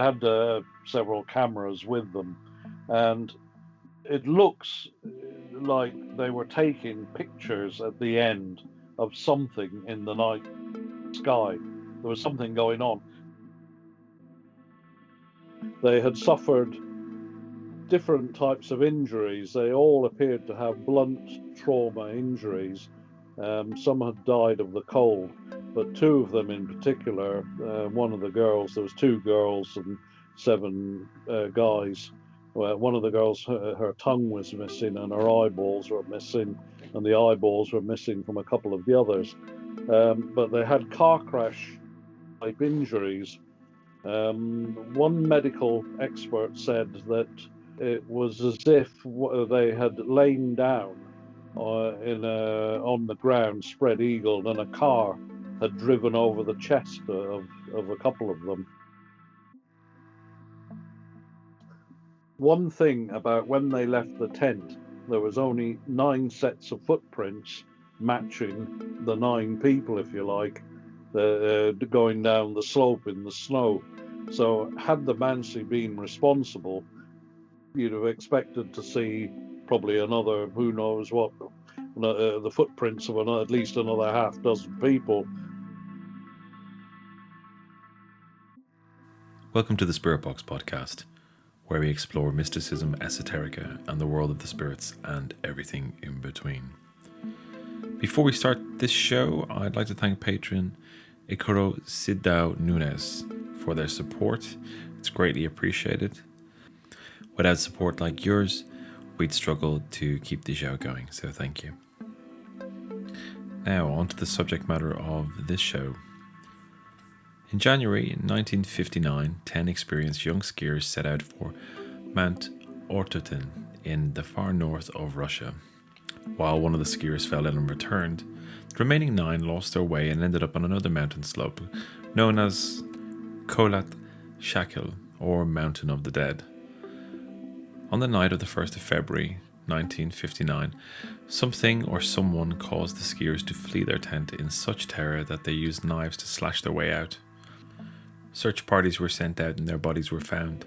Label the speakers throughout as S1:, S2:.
S1: had several cameras with them, and it looks like they were taking pictures at the end of something in the night sky. There was something going on. They had suffered different types of injuries. They all appeared to have blunt trauma injuries. Some had died of the cold, but two of them in particular, one of the girls, there was two girls and seven guys. One of the girls, her tongue was missing and her eyeballs were missing, and the eyeballs were missing from a couple of the others. But they had car crash type injuries. One medical expert said that it was as if they had lain down on the ground, spread eagled, and a car had driven over the chest of a couple of them. One thing about when they left the tent, there was only 9 sets of footprints matching the 9 people, if you like, going down the slope in the snow. So had the Mansi been responsible, you'd have expected to see probably another, who knows what, the footprints of at least another half dozen people.
S2: Welcome to the Spirit Box podcast, where we explore mysticism, esoterica, and the world of the spirits and everything in between. Before we start this show, I'd like to thank patron Ikoro Sidao Nunes for their support. It's greatly appreciated. Without support like yours, we'd struggle to keep the show going, so thank you. Now, on to the subject matter of this show. In January 1959, 10 experienced young skiers set out for Mount Otorten in the far north of Russia. While one of the skiers fell ill and returned, the remaining 9 lost their way and ended up on another mountain slope known as Kholat Syakhl, or Mountain of the Dead. On the night of the 1st of February 1959, something or someone caused the skiers to flee their tent in such terror that they used knives to slash their way out. Search parties were sent out and their bodies were found,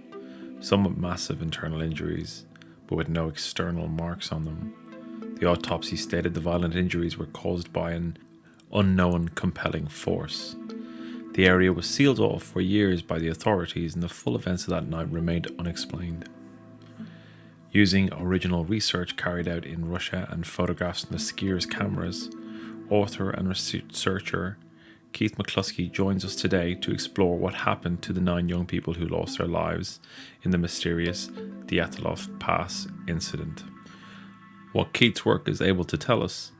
S2: some with massive internal injuries, but with no external marks on them. The autopsy stated the violent injuries were caused by an unknown compelling force. The area was sealed off for years by the authorities, and the full events of that night remained unexplained. Using original research carried out in Russia and photographs from the skiers' cameras, author and researcher Keith McCloskey joins us today to explore what happened to the 9 young people who lost their lives in the mysterious Dyatlov Pass Incident. What Keith's work is able to tell us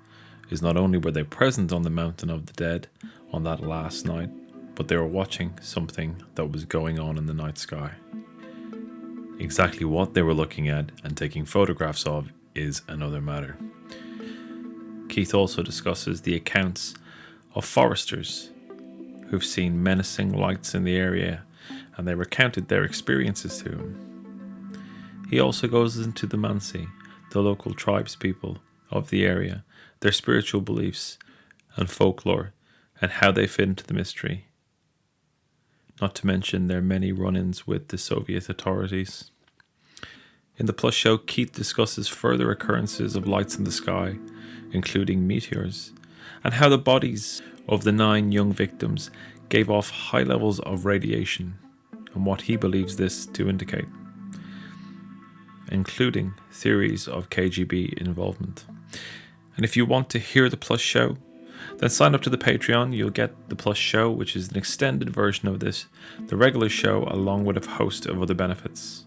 S2: is not only were they present on the Mountain of the Dead on that last night, but they were watching something that was going on in the night sky. Exactly what they were looking at and taking photographs of is another matter. Keith also discusses the accounts of foresters who've seen menacing lights in the area, and they recounted their experiences to him. He also goes into the Mansi, the local tribes people of the area, their spiritual beliefs and folklore, and how they fit into the mystery. Not to mention their many run-ins with the Soviet authorities. In the Plus show, Keith discusses further occurrences of lights in the sky, including meteors, and how the bodies of the 9 young victims gave off high levels of radiation, and what he believes this to indicate, including theories of KGB involvement. And if you want to hear the Plus show, then sign up to the Patreon. You'll get the Plus show, which is an extended version of this, the regular show, along with a host of other benefits.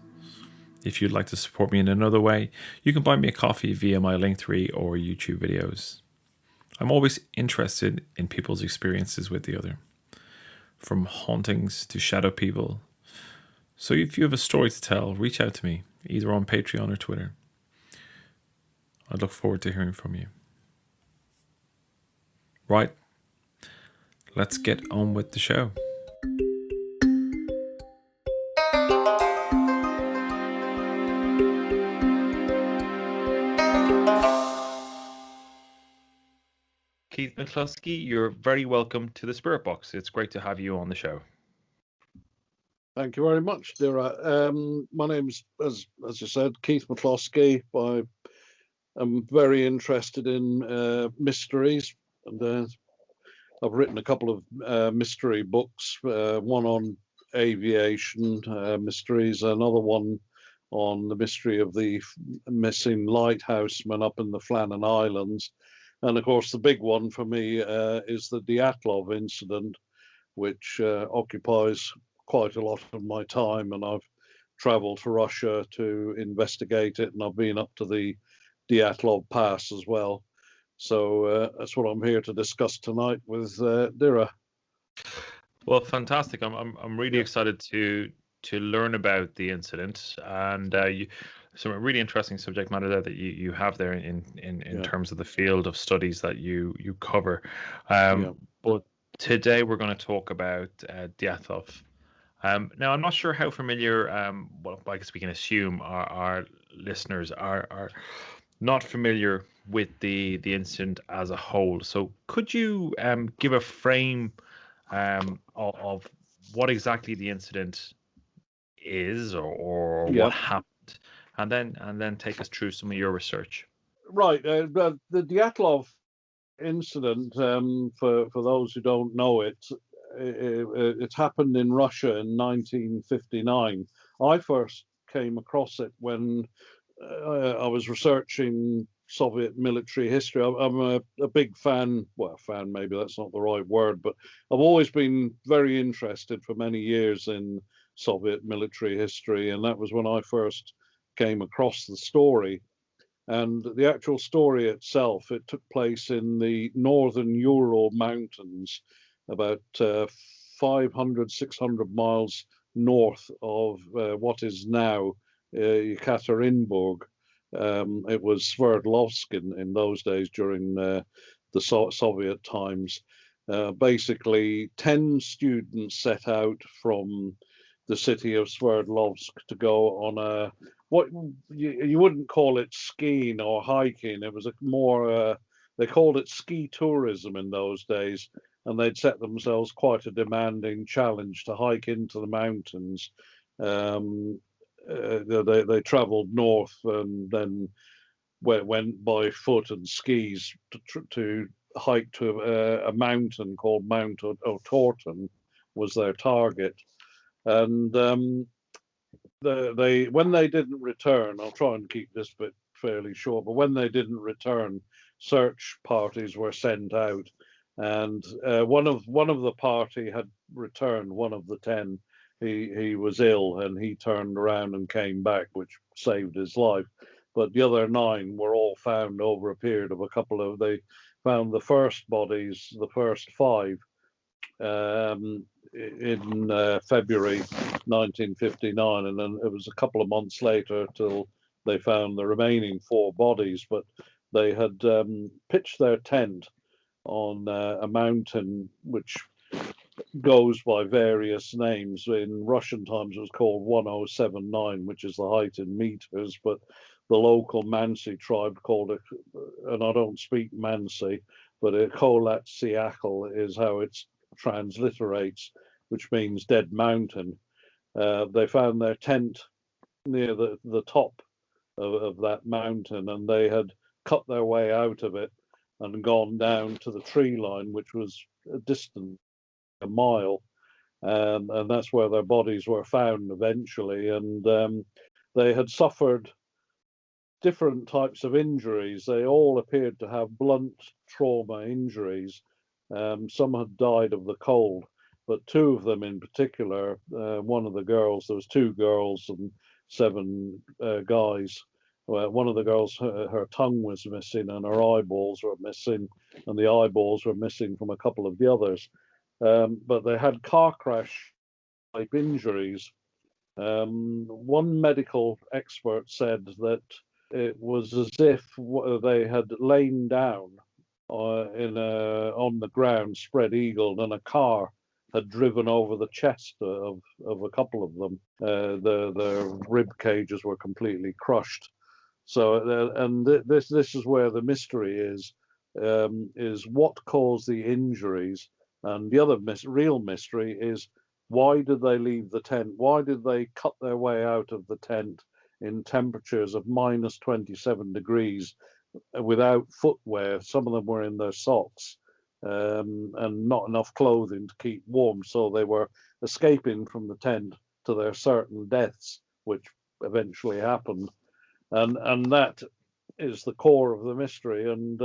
S2: If you'd like to support me in another way, you can buy me a coffee via my Linktree or YouTube videos. I'm always interested in people's experiences with the other, from hauntings to shadow people. So if you have a story to tell, reach out to me, either on Patreon or Twitter. I'd look forward to hearing from you. Right, let's get on with the show. Keith McCloskey, you're very welcome to the Spirit Box. It's great to have you on the show.
S1: Thank you very much, Dira. My name's, as you said, Keith McCloskey. I'm very interested in mysteries, and I've written a couple of mystery books. One on aviation mysteries, another one on the mystery of the missing lighthouseman up in the Flannan Islands, and of course the big one for me is the Dyatlov incident, which occupies quite a lot of my time, and I've traveled to Russia to investigate it, and I've been up to the Dyatlov Pass as well. So that's what I'm here to discuss tonight with Dira.
S2: Well, fantastic. I'm really excited to learn about the incident, and some really interesting subject matter there that you have there in terms of the field of studies that you cover. But today we're going to talk about Dyatlov. Now, I'm not sure how familiar, well, I guess we can assume our listeners are not familiar with the incident as a whole. So could you give a frame of what exactly the incident is, or what happened, and then take us through some of your research?
S1: Right. The Dyatlov incident, for those who don't know it happened in Russia in 1959. I first came across it when I was researching Soviet military history. I'm a big fan, well, fan, maybe that's not the right word, but I've always been very interested for many years in Soviet military history, and that was when I first came across the story. And the actual story itself, it took place in the northern Ural Mountains, about 500, 600 miles north of what is now Yekaterinburg. It was Sverdlovsk in those days during the Soviet times. Basically, 10 students set out from the city of Sverdlovsk to go on a, what you wouldn't call it skiing or hiking. It was a more, they called it ski tourism in those days, and they'd set themselves quite a demanding challenge to hike into the mountains. They traveled north and then went by foot and skis to hike to a mountain called Mount Otorten was their target. And when they didn't return, I'll try and keep this bit fairly short, but when they didn't return, search parties were sent out, and one of the party had returned. One of the 10, he was ill, and he turned around and came back, which saved his life. But the other 9 were all found over a period of a couple of. They found the first bodies, the first 5. In February 1959, and then it was a couple of months later till they found the remaining 4 bodies. But they had pitched their tent on a mountain which goes by various names. In Russian times it was called 1079, which is the height in meters, but the local Mansi tribe called it, and I don't speak Mansi, but Kholat Syakhl is how it's transliterates, which means dead mountain. They found their tent near the top of that mountain, and they had cut their way out of it and gone down to the tree line, which was distant a mile, and that's where their bodies were found eventually. And they had suffered different types of injuries. They all appeared to have blunt trauma injuries. Some had died of the cold, but 2 of them in particular, one of the girls, there was 2 girls and 7 guys. One of the girls, her tongue was missing and her eyeballs were missing, and the eyeballs were missing from a couple of the others. But they had car crash type injuries. One medical expert said that it was as if they had lain down on the ground, spread eagled, and a car had driven over the chest of a couple of them. Their rib cages were completely crushed. So, and this is where the mystery is what caused the injuries, and the other real mystery is Why did they leave the tent? Why did they cut their way out of the tent in temperatures of minus 27 degrees without footwear? Some of them were in their socks, and not enough clothing to keep warm. So they were escaping from the tent to their certain deaths, which eventually happened. And that is the core of the mystery. And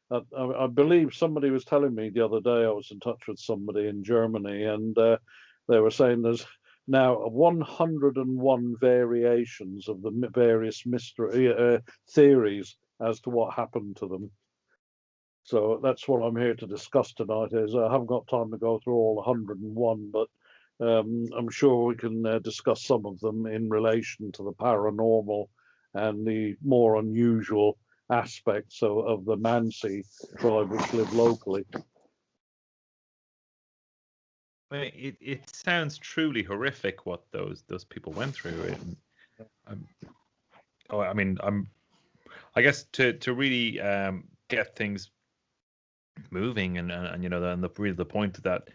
S1: I believe somebody was telling me the other day, I was in touch with somebody in Germany, and they were saying there's now 101 variations of the various mystery theories as to what happened to them. So that's what I'm here to discuss tonight. Is I haven't got time to go through all 101, but I'm sure we can discuss some of them in relation to the paranormal and the more unusual aspects of the Mansi tribe which live locally.
S2: Well, it sounds truly horrific what those people went through. I guess to really get things moving and you know, and the point that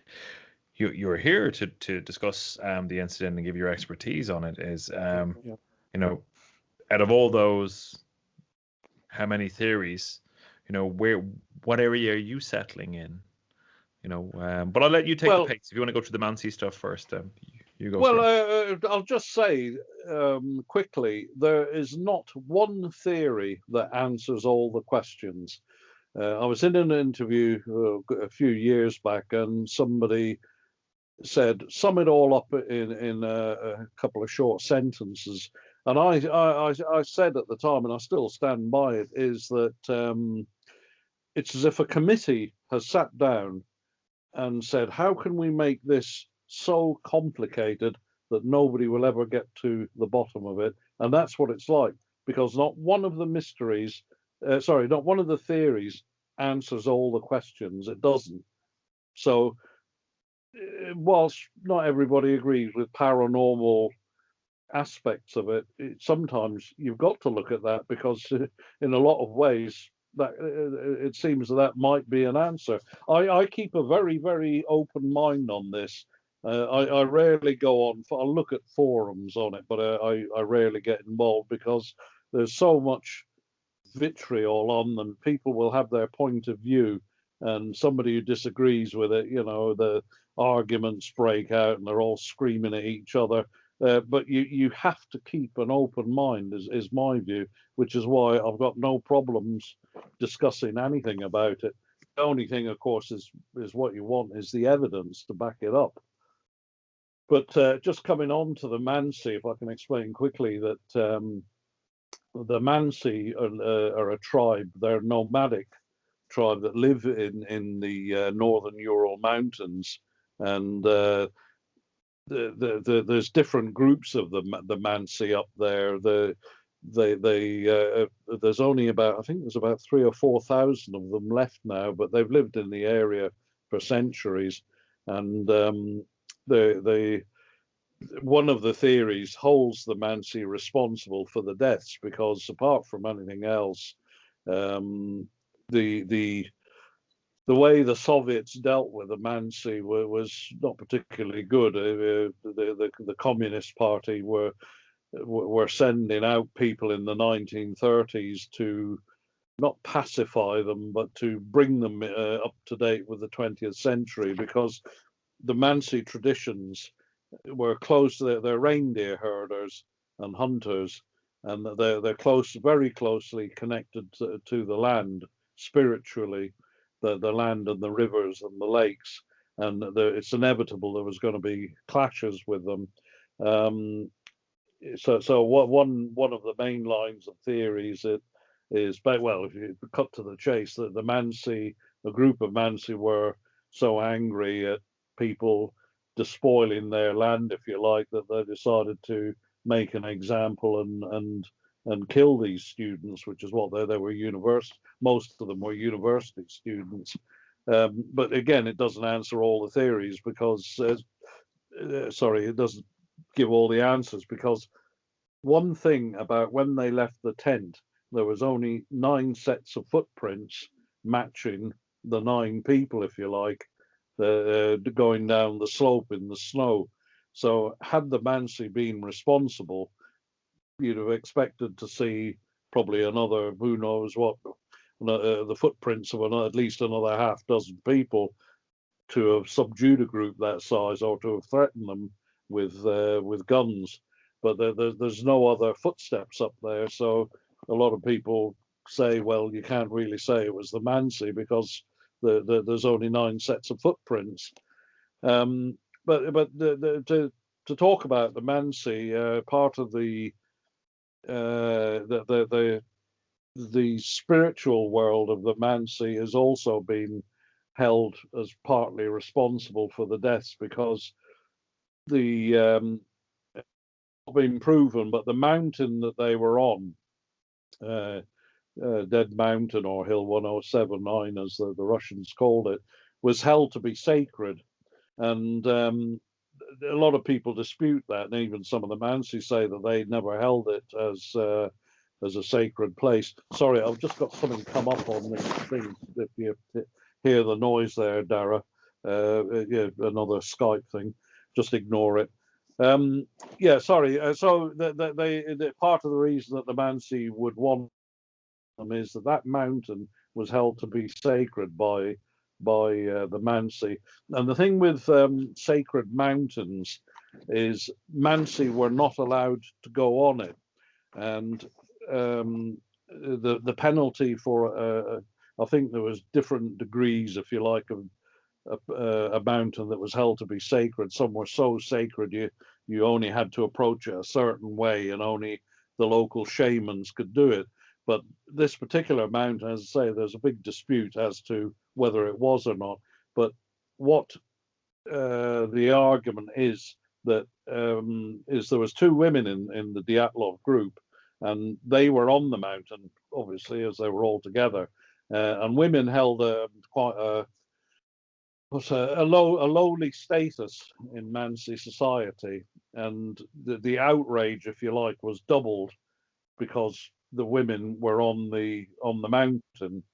S2: you're here to discuss the incident and give your expertise on it is you know, out of all those, how many theories, you know, what area are you settling in? You know, but I'll let you take the pace. If you want to go to the Mansi stuff first, you go.
S1: Well, I'll just say quickly, there is not one theory that answers all the questions. I was in an interview a few years back, and somebody said, sum it all up in a couple of short sentences. And I said at the time, and I still stand by it, is that it's as if a committee has sat down and said, how can we make this so complicated that nobody will ever get to the bottom of it? And that's what it's like, because not one of the mysteries, not one of the theories answers all the questions. It doesn't. So whilst not everybody agrees with paranormal aspects of it, sometimes you've got to look at that, because in a lot of ways that it seems that might be an answer. I keep a very, very open mind on this. I rarely go on. I'll look at forums on it, but I rarely get involved, because there's so much vitriol on them. People will have their point of view, and somebody who disagrees with it, you know, the arguments break out and they're all screaming at each other. But you have to keep an open mind, is my view, which is why I've got no problems discussing anything about it. The only thing, of course, is what you want is the evidence to back it up. But just coming on to the Mansi, if I can explain quickly that the Mansi are a tribe. They're a nomadic tribe that live in the northern Ural Mountains, and there's different groups of the Mansi up there. There's only about, I think there's about 3,000 or 4,000 of them left now, but they've lived in the area for centuries. And one of the theories holds the Mansi responsible for the deaths, because apart from anything else, the way the Soviets dealt with the Mansi was not particularly good. The Communist Party were sending out people in the 1930s to not pacify them, but to bring them up to date with the 20th century, because the Mansi traditions were close. They're reindeer herders and hunters, and they're very closely connected to the land spiritually. The land and the rivers and the lakes, and it's inevitable there was going to be clashes with them. So one of the main lines of theories is, well, if you cut to the chase, that the Mansi, a group of Mansi, were so angry at people despoiling their land, if you like, that they decided to make an example and kill these students, which is what they were most of them were university students. But again, it doesn't answer all the theories, because it doesn't give all the answers, because one thing about when they left the tent, there was only 9 sets of footprints matching the 9 people, if you like, going down the slope in the snow. So had the Mansi been responsible, you'd have expected to see probably another, who knows what, the footprints of at least another half dozen people to have subdued a group that size or to have threatened them with guns. But there's no other footsteps up there, so a lot of people say, well, you can't really say it was the Mansi because there's only 9 sets of footprints. But to talk about the Mansi, part of the spiritual world of the Mansi has also been held as partly responsible for the deaths, because the been proven, but the mountain that they were on, Dead Mountain or Hill 1079, as the Russians called it, was held to be sacred. And a lot of people dispute that, and even some of the Mansi say that they never held it as a sacred place. Sorry, I've just got something come up on this thing. If you hear the noise there, Dara, yeah, another Skype thing, just ignore it. Yeah, sorry. So part of the reason that the Mansi would want them is that mountain was held to be sacred by the Mansi. And the thing with sacred mountains is Mansi were not allowed to go on it, and the penalty for I think there was different degrees, if you like, of a mountain that was held to be sacred. Some were so sacred you only had to approach it a certain way, and only the local shamans could do it. But this particular mountain, as I say, there's a big dispute as to whether it was or not. But what the argument is that there was 2 women in the Dyatlov group, and they were on the mountain, obviously, as they were all together. And women held quite a lowly status in Mansi society, and the outrage, if you like, was doubled because the women were on the mountain,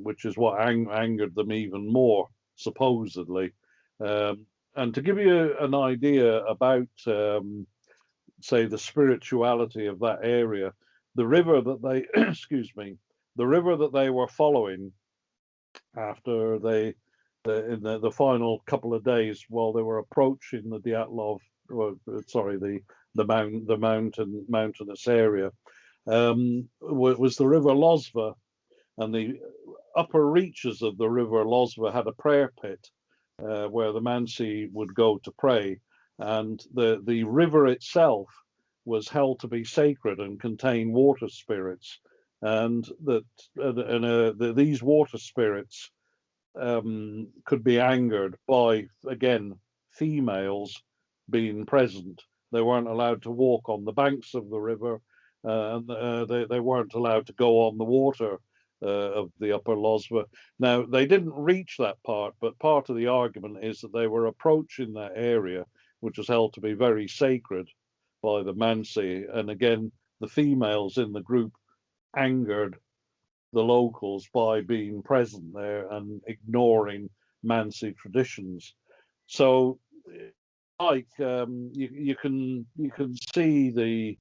S1: which is what angered them even more, supposedly. And to give you an idea about, say, the spirituality of that area, the river that they, excuse me, the river that they were following after in the final couple of days while they were approaching the Dyatlov, the mountainous area, was the river Lozva, and the upper reaches of the river Lozva had a prayer pit where the Mansi would go to pray, and the river itself was held to be sacred and contain water spirits, and these water spirits could be angered by, again, females being present. They weren't allowed to walk on the banks of the river, and they weren't allowed to go on the water of the upper Lozva. Now, they didn't reach that part, but part of the argument is that they were approaching that area, which was held to be very sacred by the Mansi. And again, the females in the group angered the locals by being present there and ignoring Mansi traditions. So, like you can see the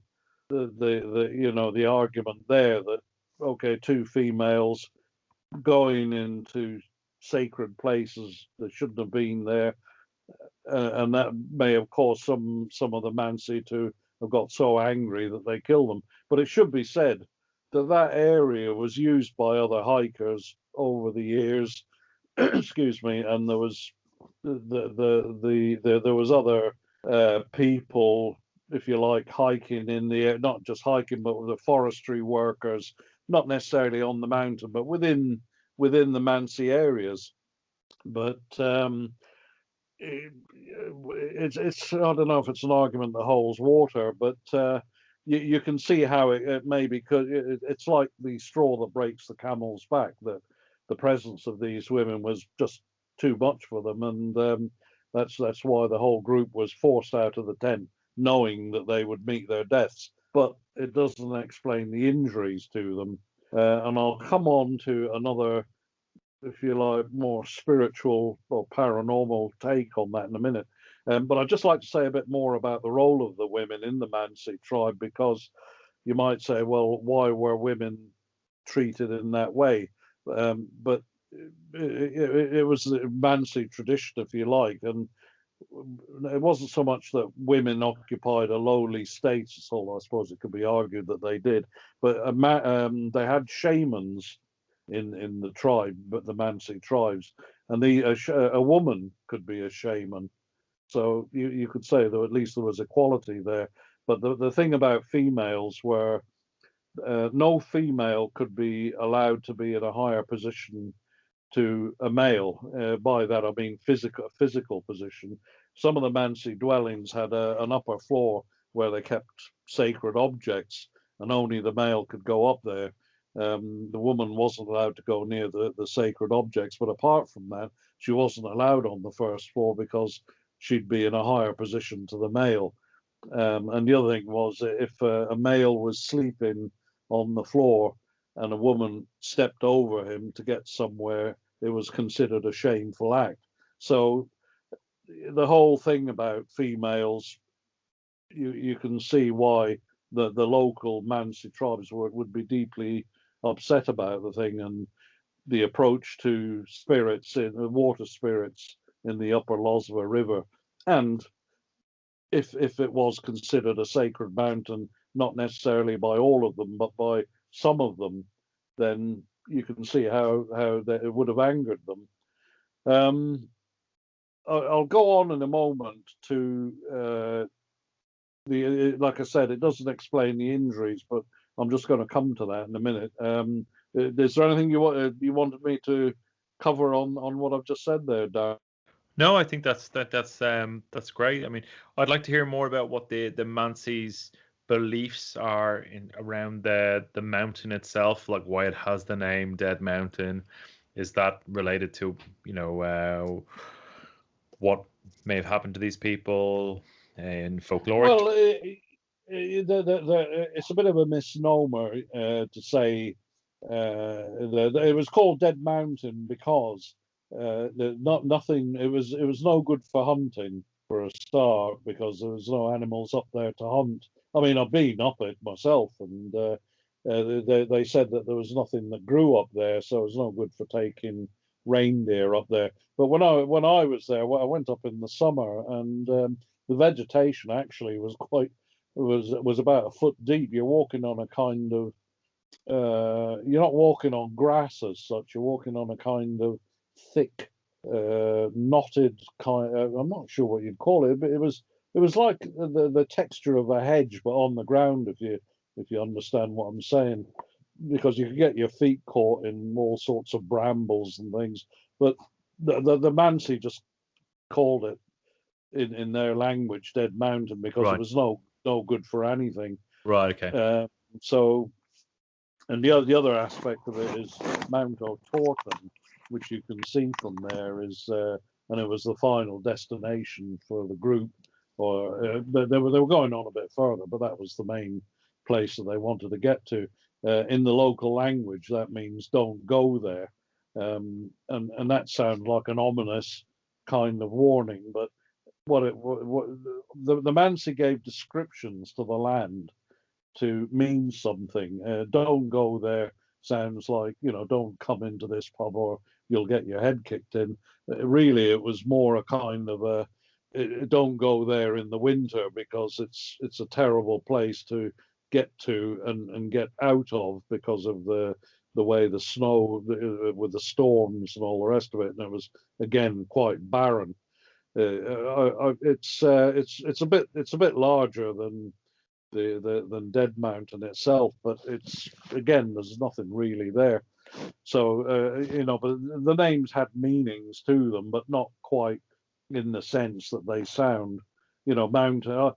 S1: argument there that, okay, 2 females going into sacred places that shouldn't have been there, and that may have caused some of the Mansi to have got so angry that they killed them. But it should be said that area was used by other hikers over the years. Excuse me, and there was there was other people, if you like, hiking in the air, not just hiking, but with the forestry workers, not necessarily on the mountain, but within the Mansi areas. But it's I don't know if it's an argument that holds water, but you can see how it may be, because it's like the straw that breaks the camel's back, that the presence of these women was just too much for them, and that's why the whole group was forced out of the tent, knowing that they would meet their deaths. But it doesn't explain the injuries to them. And I'll come on to another if you like, more spiritual or paranormal take on that in a minute. But I'd just like to say a bit more about the role of the women in the Mansi tribe, because you might say, well, why were women treated in that way? But it was the Mansi tradition, if you like, and it wasn't so much that women occupied a lowly status, although I suppose it could be argued that they did, but they had shamans in the tribe, but the Mansi tribes, and a woman could be a shaman. So you could say that at least there was equality there. But the thing about females were no female could be allowed to be in a higher position to a male. By that I mean physical position. Some of the Mansi dwellings had an upper floor where they kept sacred objects, and only the male could go up there. The woman wasn't allowed to go near the sacred objects, but apart from that, she wasn't allowed on the first floor because she'd be in a higher position to the male. And the other thing was, if a male was sleeping on the floor and a woman stepped over him to get somewhere, it was considered a shameful act. So the whole thing about females, you can see why the local Mansi tribes would be deeply upset about the thing, and the approach to spirits in water spirits in the upper Lozva River. And if it was considered a sacred mountain, not necessarily by all of them, but by some of them, then you can see how that it would have angered them. I'll go on in a moment to like I said, it doesn't explain the injuries, but I'm just going to come to that in a minute. Is there anything you wanted me to cover on what I've just said there, Darren?
S2: No, I think that's great. I mean, I'd like to hear more about what the Mansi's beliefs are in around the mountain itself, like why it has the name Dead Mountain. Is that related to what may have happened to these people in folklore?
S1: Well, it's a bit of a misnomer to say it was called Dead Mountain because nothing. It was no good for hunting for a start because there was no animals up there to hunt. I mean, I've been up it myself, and they said that there was nothing that grew up there, so it was no good for taking reindeer up there. But when I was there, I went up in the summer, and the vegetation actually was about a foot deep. You're walking on a kind of you're not walking on grass as such. You're walking on a kind of thick, knotted kind. I'm not sure what you'd call it, but it was like the texture of a hedge, but on the ground. If you understand what I'm saying, because you could get your feet caught in all sorts of brambles and things. But the Mansi just called it in their language Dead Mountain because
S2: Right.
S1: it was no good for anything.
S2: Right. Okay.
S1: So, and the other aspect of it is Mount Otorten, which you can see from there is, and it was the final destination for the group. Or they were going on a bit further, but that was the main place that they wanted to get to. In the local language, that means don't go there, and that sounds like an ominous kind of warning. But the Mansi gave descriptions to the land to mean something. Don't go there sounds like, don't come into this pub or you'll get your head kicked in. Really, it was more a kind of don't go there in the winter because it's a terrible place to get to and get out of because of the way the snow with the storms and all the rest of it. And it was again quite barren. It's a bit larger than than Dead Mountain itself, but it's again there's nothing really there. So but the names had meanings to them, but not quite in the sense that they sound. Mountain.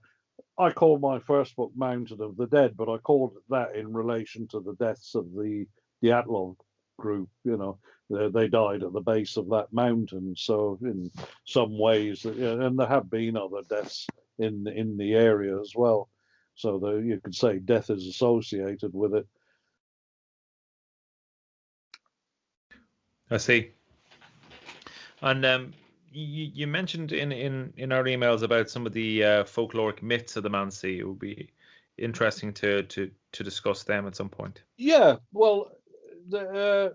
S1: I called my first book Mountain of the Dead, but I called it that in relation to the deaths of the Dyatlov group. They died at the base of that mountain. So in some ways, and there have been other deaths in the area as well. So you could say death is associated with it.
S2: I see. And you mentioned in our emails about some of the folkloric myths of the Mansi. It would be interesting to discuss them at some point.
S1: Yeah, well, the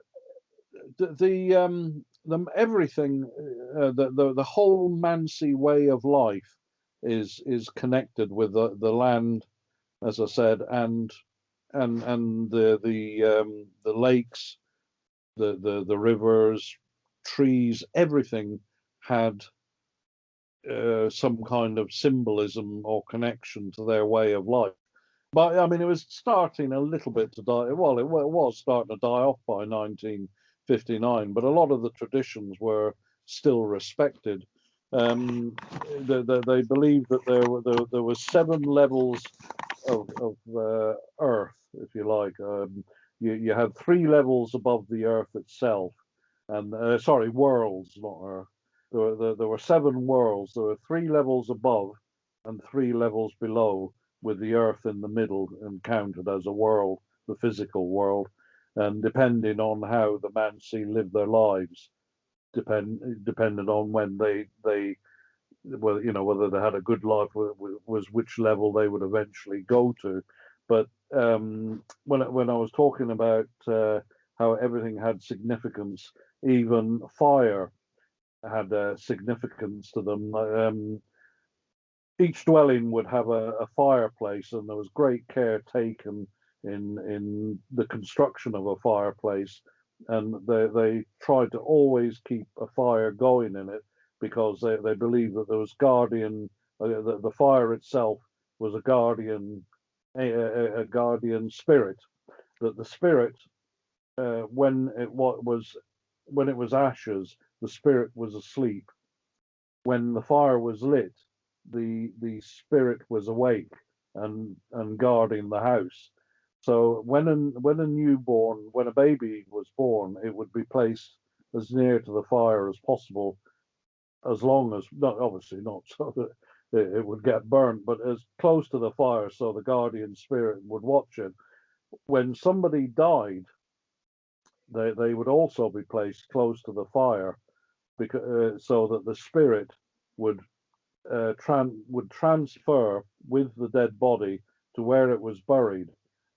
S1: everything, the whole Mansi way of life is connected with the land, as I said, and the lakes, the rivers, trees, everything had some kind of symbolism or connection to their way of life. But I mean, it was starting a little bit to die. Well, it was starting to die off by 1959, but a lot of the traditions were still respected. They believed that there were 7 levels of Earth, if you like. You had 3 levels above the Earth itself, and sorry, worlds, not Earth. There were 7 worlds. There were 3 levels above and 3 levels below, with the Earth in the middle and counted as a world, the physical world. And depending on how the Mansi lived their lives, depended on when they well, whether they had a good life was which level they would eventually go to. But when I was talking about how everything had significance, even fire had significance to them. Each dwelling would have a fireplace, and there was great care taken in the construction of a fireplace, and they tried to always keep a fire going in it, because they believed that there was guardian, the fire itself was a guardian, a guardian spirit, that the spirit, when it was ashes, the spirit was asleep. When the fire was lit, the spirit was awake and guarding the house. So when a baby was born, it would be placed as near to the fire as possible, as long as, not obviously not so that it would get burnt, but as close to the fire so the guardian spirit would watch it. When somebody died, they would also be placed close to the fire, because so that the spirit would would transfer with the dead body to where it was buried,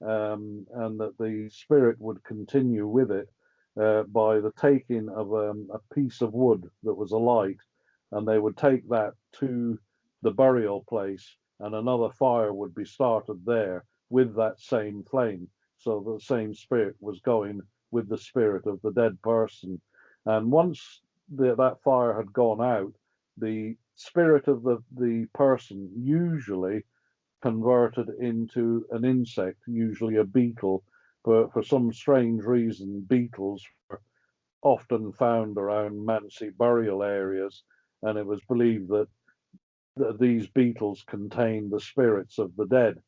S1: and that the spirit would continue with it by the taking of a piece of wood that was alight, and they would take that to the burial place, and another fire would be started there with that same flame, so the same spirit was going with the spirit of the dead person. And once that fire had gone out, the spirit of the person usually converted into an insect, usually a beetle. For some strange reason, beetles were often found around Mansi burial areas, and it was believed that these beetles contained the spirits of the dead.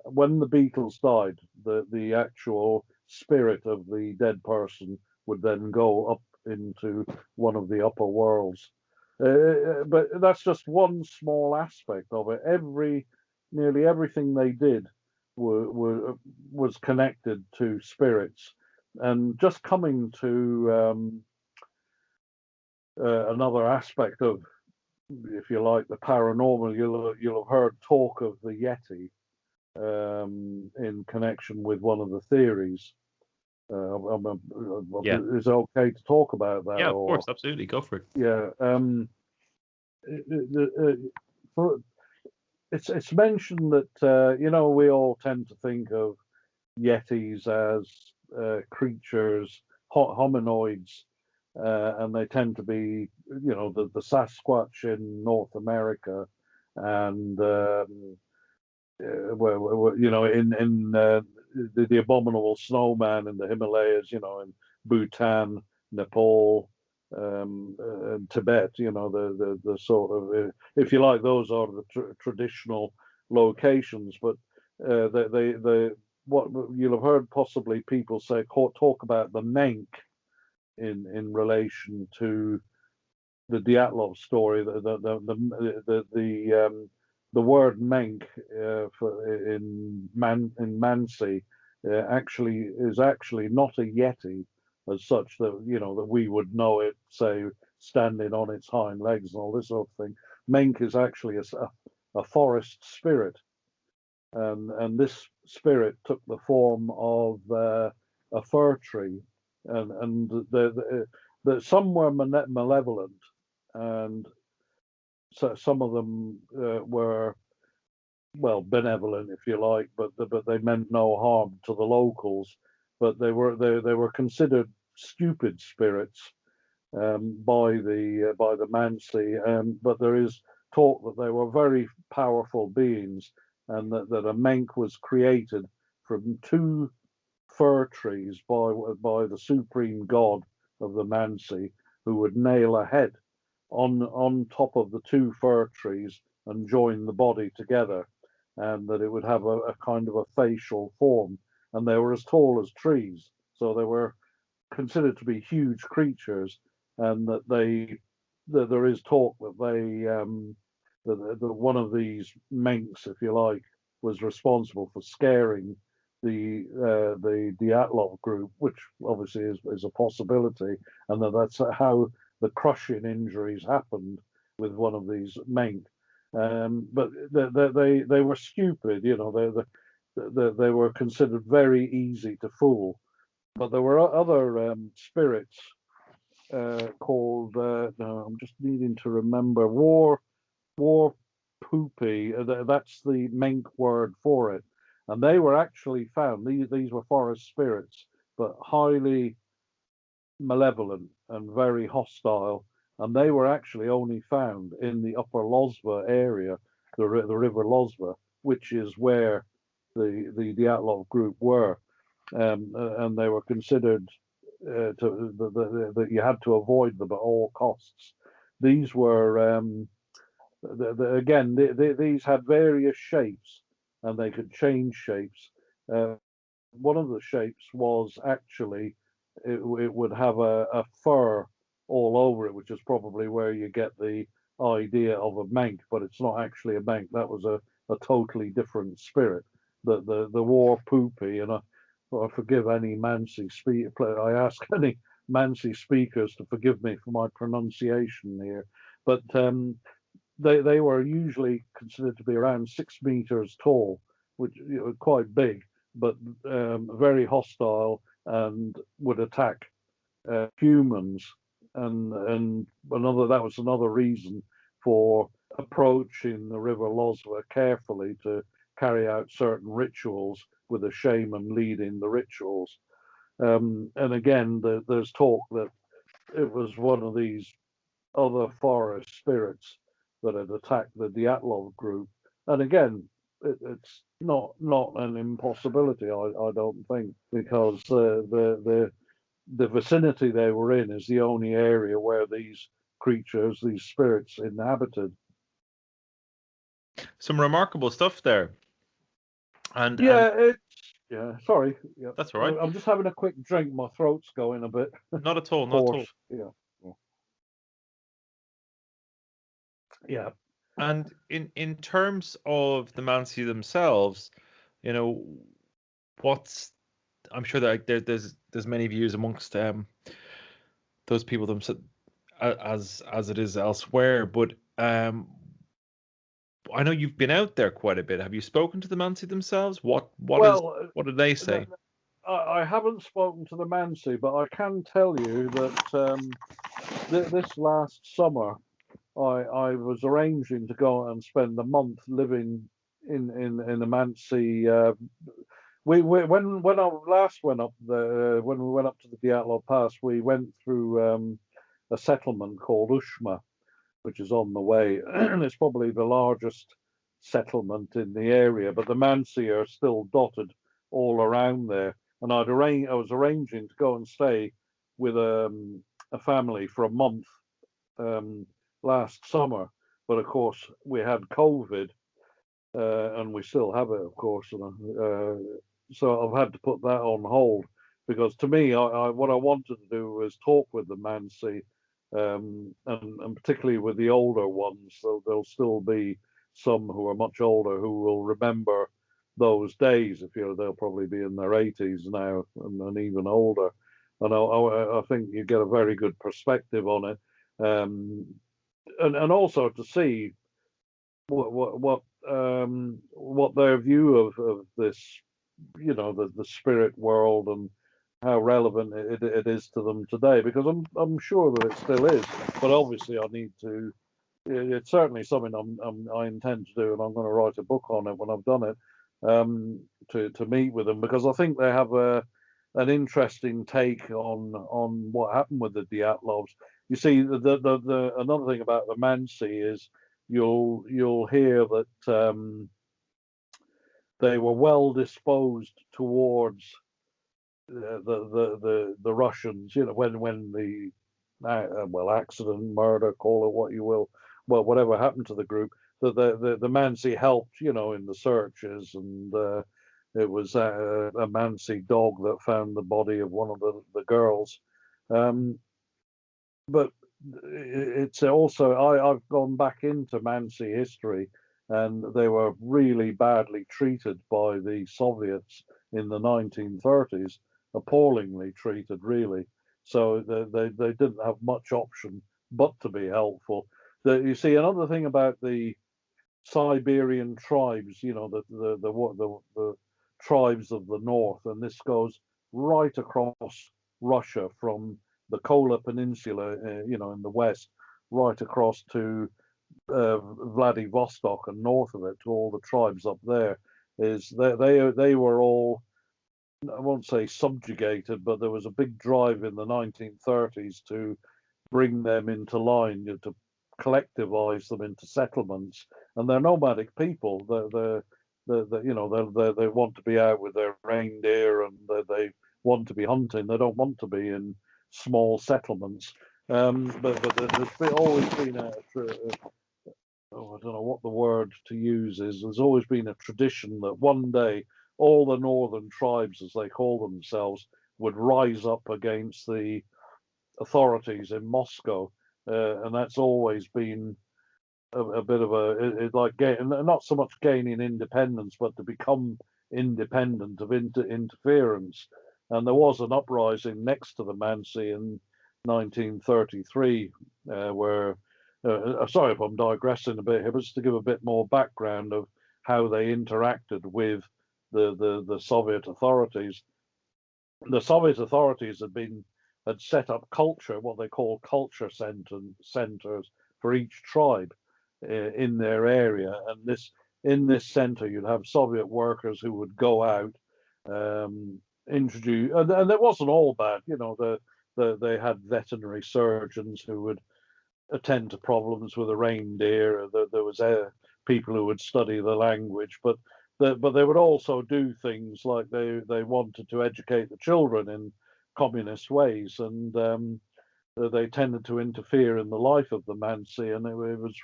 S1: When the beetles died, the actual spirit of the dead person would then go up into one of the upper worlds. But that's just one small aspect of it. Nearly everything they did was connected to spirits. And just coming to another aspect of, if you like, the paranormal, you'll have heard talk of the Yeti in connection with one of the theories.
S2: Yeah.
S1: Is it okay to talk about that?
S2: Yeah, of course, absolutely, go for it.
S1: Yeah. It's mentioned that we all tend to think of Yetis as creatures, hominoids, and they tend to be, the Sasquatch in North America, and in the abominable snowman in the Himalayas, in Bhutan, Nepal, and Tibet. The sort of, if you like, those are the traditional locations. But what you'll have heard possibly people say, talk about the Menk in relation to the Dyatlov story. The word Menk in Mansi actually is not a Yeti. as such that that we would know it, say standing on its hind legs and all this sort of thing. Menk is actually a forest spirit, and this spirit took the form of a fir tree, and some were malevolent, and so some of them were, well, benevolent, if you like, but they meant no harm to the locals. But they were considered stupid spirits by the Mansi. But there is talk that they were very powerful beings, and that a menk was created from two fir trees by the supreme god of the Mansi, who would nail a head on top of the two fir trees and join the body together, and that it would have a kind of a facial form. And they were as tall as trees, so they were considered to be huge creatures, and that there is talk that that one of these menks, if you like, was responsible for scaring the Dyatlov group, which obviously is a possibility, and that's how the crushing injuries happened with one of these menk. But they were stupid, they were considered very easy to fool. But there were other spirits called, no, I'm just needing to remember, war poopy. That's the menk word for it. And they were actually found, these were forest spirits, but highly malevolent and very hostile. And they were actually only found in the upper Lozva area, the river Lozva, which is where the Dyatlov group were. And they were considered that you had to avoid them at all costs. These were, again, these had various shapes, and they could change shapes. One of the shapes was actually, it would have a fur all over it, which is probably where you get the idea of a mank, but it's not actually a mank. That was a totally different spirit. The war poopy, and I forgive any Mansi speaker. I ask any Mansi speakers to forgive me for my pronunciation here, but they were usually considered to be around 6 meters tall, which quite big, but very hostile, and would attack humans. And that was another reason for approaching the river Lozva carefully, to carry out certain rituals with a shaman leading the rituals. And again, there's talk that it was one of these other forest spirits that had attacked the Dyatlov group. And again, it's not an impossibility, I don't think, because the vicinity they were in is the only area where these creatures, these spirits, inhabited.
S2: Some remarkable stuff there. And
S1: sorry. Yeah.
S2: That's all right.
S1: I'm just having a quick drink. My throat's going a bit.
S2: Not at all. Not at all.
S1: Yeah. Yeah.
S2: And in terms of the Mansi themselves, I'm sure that there's many views amongst those people themselves as it is elsewhere. But I know you've been out there quite a bit. Have you spoken to the Mansi themselves? What did they say?
S1: I haven't spoken to the Mansi, but I can tell you that this last summer, I was arranging to go and spend a month living in a Mansi. When I last went up there, when we went up to the Dyatlov Pass, we went through a settlement called Ushma, which is on the way, and it's probably the largest settlement in the area. But the Mansi are still dotted all around there, and I was arranging to go and stay with a family for a month last summer, but of course we had COVID, and we still have it, of course, so I've had to put that on hold, because to me, what I wanted to do was talk with the Mansi, and particularly with the older ones. So there'll still be some who are much older who will remember those days. They'll probably be in their 80s now, and even older. and I think you get a very good perspective on it, and also to see what their view of this, the spirit world, and how relevant it is to them today. Because I'm sure that it still is, but obviously I need to. It's certainly something I intend to do, and I'm going to write a book on it when I've done it, to meet with them, because I think they have an interesting take on what happened with the Dyatlovs. You see, the another thing about the Mansi is you'll hear that they were well disposed towards the Russians. When the accident, murder, call it what you will, well, whatever happened to the group, the Mansi helped, in the searches, and it was a Mansi dog that found the body of one of the girls. But it's also, I've gone back into Mansi history, and they were really badly treated by the Soviets in the 1930s, appallingly treated, really. So they didn't have much option but to be helpful. You see, another thing about the Siberian tribes, the tribes of the north, and this goes right across Russia from the Kola Peninsula, in the west, right across to Vladivostok and north of it, to all the tribes up there. Is they were all, I won't say subjugated, but there was a big drive in the 1930s to bring them into line, to collectivize them into settlements. And they're nomadic people. They want to be out with their reindeer, and they want to be hunting. They don't want to be in small settlements. But there's always been I don't know what the word to use is. There's always been a tradition that one day all the northern tribes, as they call themselves, would rise up against the authorities in Moscow, and that's always been a bit of not so much gaining independence, but to become independent of interference. And there was an uprising next to the Mansi in 1933, where sorry if I'm digressing a bit here, but just to give a bit more background of how they interacted with the Soviet authorities. The Soviet authorities had set up what they call culture centers for each tribe in their area, and in this center you'd have Soviet workers who would go out, introduce, and it wasn't all bad. They had veterinary surgeons who would attend to problems with a reindeer. There was people who would study the language, but they would also do things like they wanted to educate the children in communist ways, and they tended to interfere in the life of the Mansi, and it was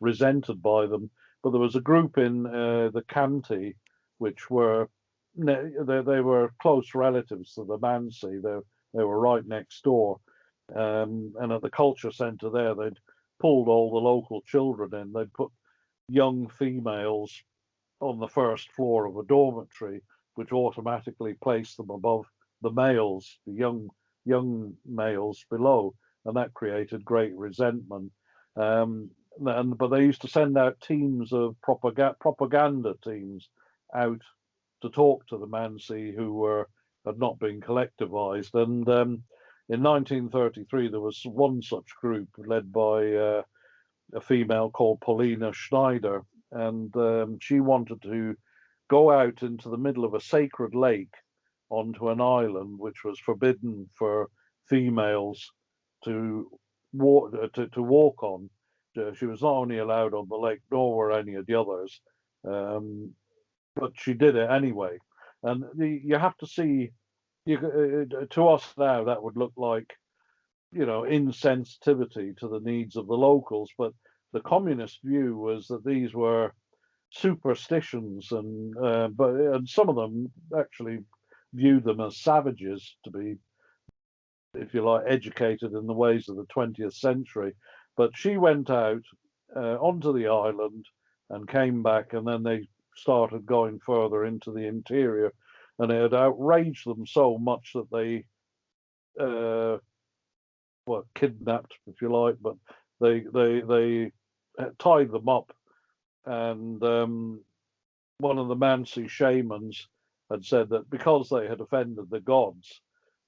S1: resented by them. But there was a group in the Khamti, which were they were close relatives to the Mansi. They were right next door. And at the culture centre there, they'd pulled all the local children in. They'd put young females on the first floor of a dormitory, which automatically placed them above the males, the young males below, and that created great resentment. But they used to send out teams of propaganda teams out to talk to the Mansi who had not been collectivized. And in 1933, there was one such group led by a female called Polina Schneider, and she wanted to go out into the middle of a sacred lake onto an island which was forbidden for females to walk on. She was not only allowed on the lake, nor were any of the others, but she did it anyway. And you have to see, to us now, that would look like, insensitivity to the needs of the locals. But the communist view was that these were superstitions, and some of them actually viewed them as savages, to be, if you like, educated in the ways of the 20th century. But she went out onto the island and came back, and then they started going further into the interior, and it had outraged them so much that they well, kidnapped, if you like, but they tied them up, and one of the Mansi shamans had said that because they had offended the gods,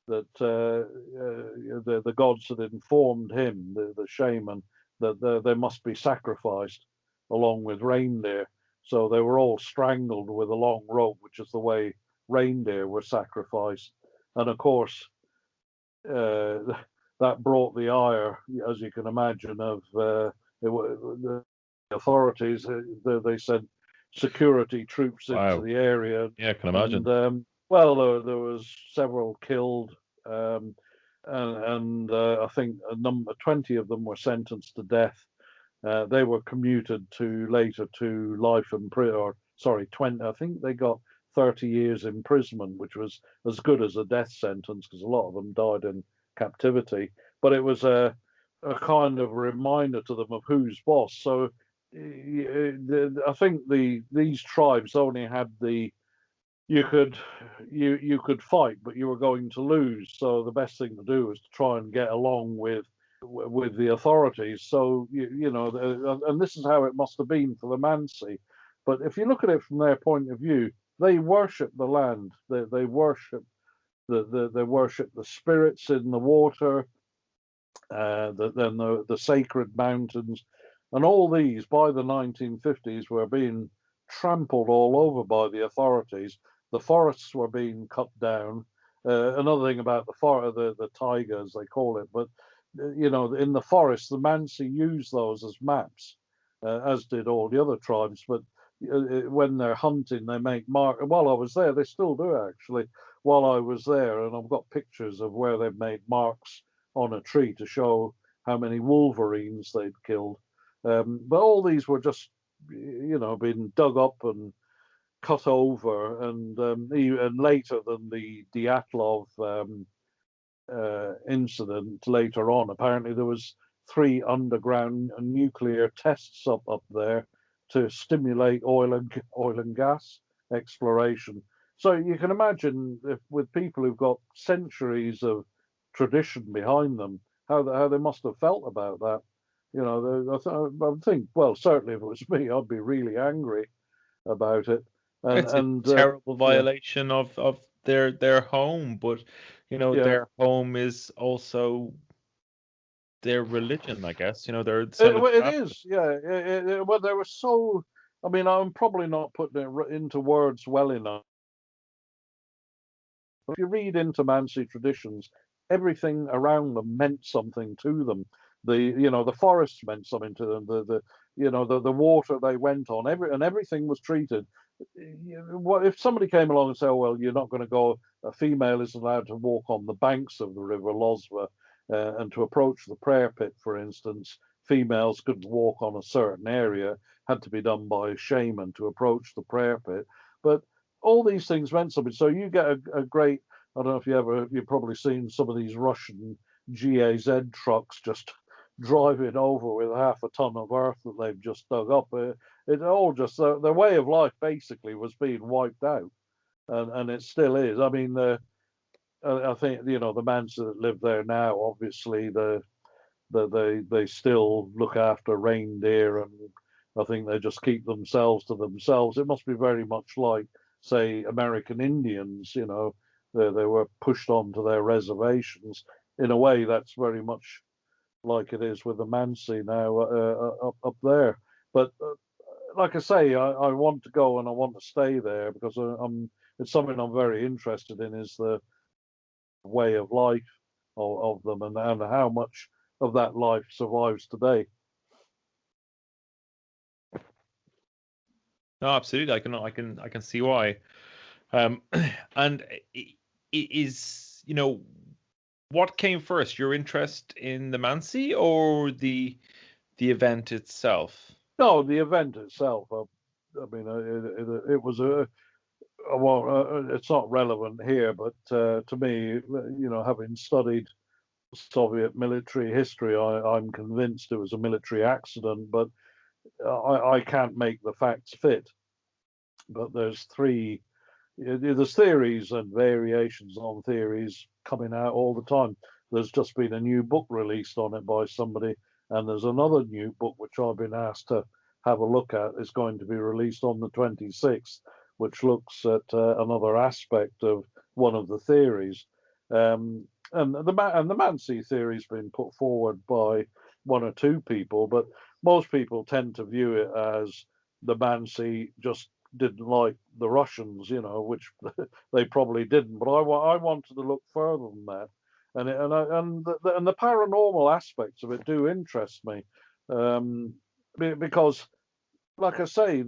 S1: that the gods had informed him, the shaman, that they must be sacrificed along with reindeer. So they were all strangled with a long rope, which is the way reindeer were sacrificed. And of course, that brought the ire, as you can imagine, of the authorities. They sent security troops into the area.
S2: Yeah, I can imagine.
S1: And well, there was several killed, and I think a number 20 of them were sentenced to death. They were commuted later to life in prison, or sorry, 20. I think they got 30 years imprisonment, which was as good as a death sentence because a lot of them died in captivity. But it was a kind of reminder to them of who's boss. So I think these tribes only had you could fight, but you were going to lose. So the best thing to do was to try and get along with the authorities. So and this is how it must have been for the Mansi. But if you look at it from their point of view, they worship the land. They worship they worship the spirits in the water, the sacred mountains, and all these by the 1950s were being trampled all over by the authorities. The forests were being cut down. Another thing about the tigers, they call it, but in the forest, the Mansi use those as maps, as did all the other tribes. But when they're hunting, they make mark. While I was there, they still do actually. While I was there, and I've got pictures of where they've made marks on a tree to show how many wolverines they'd killed. But all these were just, being dug up and cut over, and even later than the Dyatlov incident later on, apparently there was 3 underground nuclear tests up there to stimulate oil and gas exploration. So you can imagine with people who've got centuries of tradition behind them, how they must have felt about that. I think, well, certainly if it was me, I'd be really angry about it.
S2: It's a terrible violation of their home, but their home is also their religion, I guess.
S1: It is, yeah. Well, they were so. I mean, I'm probably not putting it into words well enough. If you read into Mansi traditions, everything around them meant something to them. The forests meant something to them. The water they went on, everything was treated. What if somebody came along and said, "Oh, well, you're not going to go. A female isn't allowed to walk on the banks of the river Lozva, and to approach the prayer pit, for instance, females couldn't walk on a certain area. Had to be done by a shaman to approach the prayer pit." But all these things meant something. So you get a great. I don't know if you've probably seen some of these Russian GAZ trucks just driving over with half a ton of earth that they've just dug up. It all just their way of life basically was being wiped out, and it still is. I mean, I think the Mansi that live there now, obviously they still look after reindeer, and I think they just keep themselves to themselves. It must be very much like, say, American Indians. They were pushed onto their reservations. In a way, that's very much like it is with the Mansi now up there. But like I say, I want to go and I want to stay there because it's something I'm very interested in, is the way of life of them, and how much of that life survives today.
S2: No, absolutely. I can see why. And it is, what came first, your interest in the Mansi or the event itself?
S1: No, the event itself. I mean, it was it's not relevant here, but to me, having studied Soviet military history, I'm convinced it was a military accident, but I can't make the facts fit. But there's 3 there's theories and variations on theories coming out all the time. There's just been a new book released on it by somebody, and there's another new book which I've been asked to have a look at. Is going to be released on the 26th, which looks at another aspect of one of the theories. And the Mansi theory has been put forward by one or two people, but most people tend to view it as the Mansi just didn't like the Russians, which they probably didn't. But I wanted to look further than that, and the paranormal aspects of it do interest me, because, like I say,